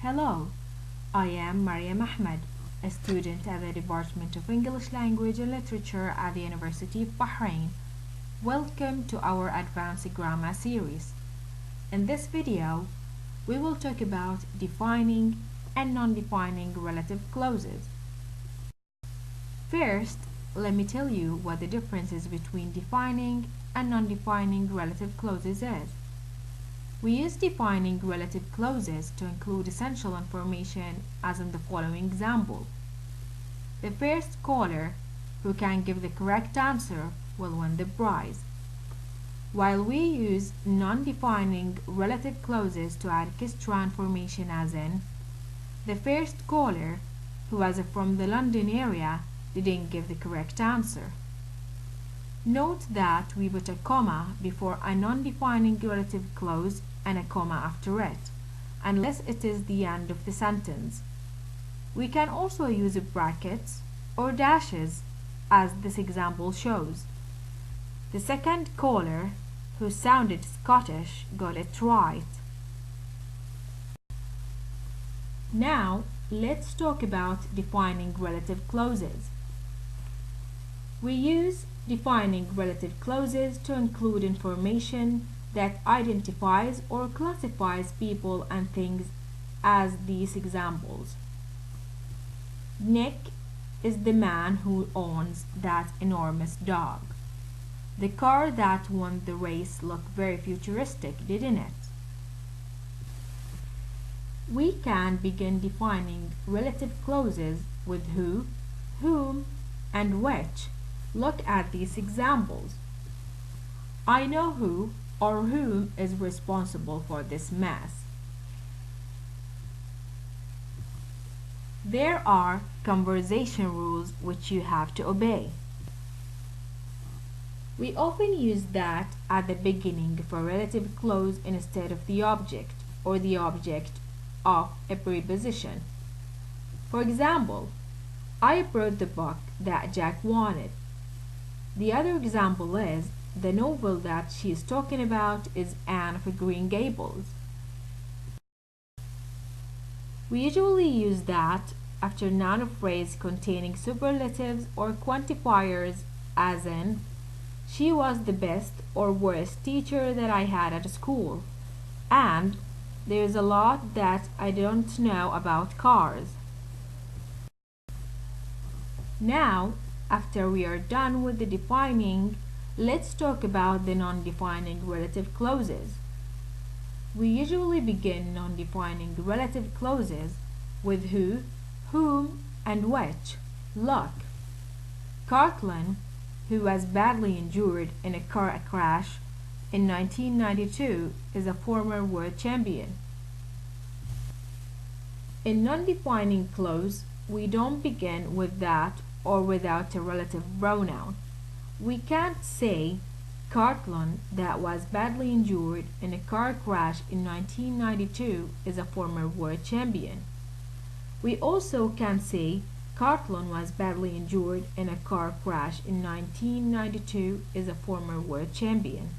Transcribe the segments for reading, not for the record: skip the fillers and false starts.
Hello, I am Mariam Ahmed, a student at the Department of English Language and Literature at the University of Bahrain. Welcome to our Advanced Grammar series. In this video, we will talk about defining and non-defining relative clauses. First, let me tell you what the differences between defining and non-defining relative clauses is. We use defining relative clauses to include essential information as in the following example. The first caller who can give the correct answer will win the prize. While we use non-defining relative clauses to add extra information as in, the first caller who was from the London area didn't give the correct answer. Note that we put a comma before a non-defining relative clause and a comma after it, unless it is the end of the sentence. We can also use brackets or dashes, as this example shows. The second caller, who sounded Scottish, got it right. Now, let's talk about defining relative clauses. We use defining relative clauses to include information that identifies or classifies people and things as these examples. Nick is the man who owns that enormous dog. The car that won the race looked very futuristic, didn't it? We can begin defining relative clauses with who, whom, and which. Look at these examples. I know who or whom is responsible for this mess. There are conversation rules which you have to obey. We often use that at the beginning of a relative clause instead of the object or the object of a preposition. For example, I brought the book that Jack wanted. The other example is, the novel that she is talking about is Anne of Green Gables. We usually use that after noun phrase containing superlatives or quantifiers, as in, she was the best or worst teacher that I had at school, and there's a lot that I don't know about cars. Now, after we are done with the defining, let's talk about the non-defining relative clauses. We usually begin non-defining relative clauses with who, whom, and which. Look, Cartlin, who was badly injured in a car crash in 1992, is a former world champion. In non-defining clause, we don't begin with that or without a relative pronoun. We can't say Cartlin, that was badly injured in a car crash in 1992, is a former world champion. We also can't say Cartlin was badly injured in a car crash in 1992 is a former world champion.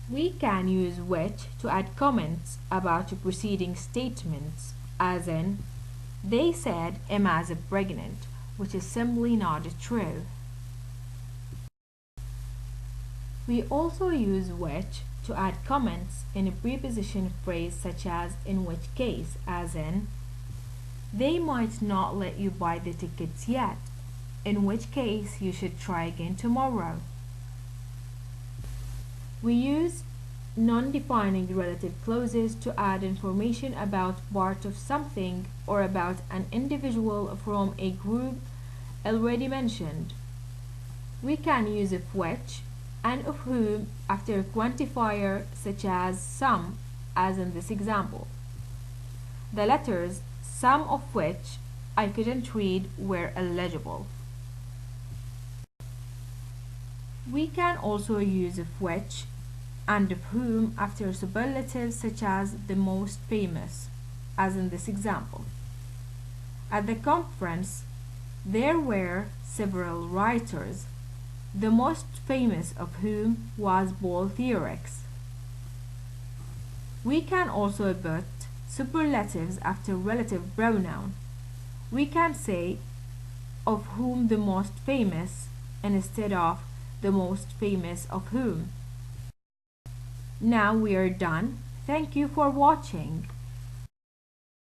We can use which to add comments about preceding statements, as in, they said Emma is pregnant, which is simply not true. We also use which to add comments in a preposition phrase such as in which case, as in, they might not let you buy the tickets yet, in which case you should try again tomorrow. We use non-defining relative clauses to add information about part of something or about an individual from a group already mentioned. We can use of which and of whom after a quantifier such as some, as in this example. The letters, some of which I couldn't read, were illegible. We can also use of which and of whom after superlatives such as the most famous, as in this example. At the conference, there were several writers, the most famous of whom was Paul Theorix. We can also put superlatives after relative pronoun. We can say of whom the most famous instead of the most famous of whom. Now we are done. Thank you for watching.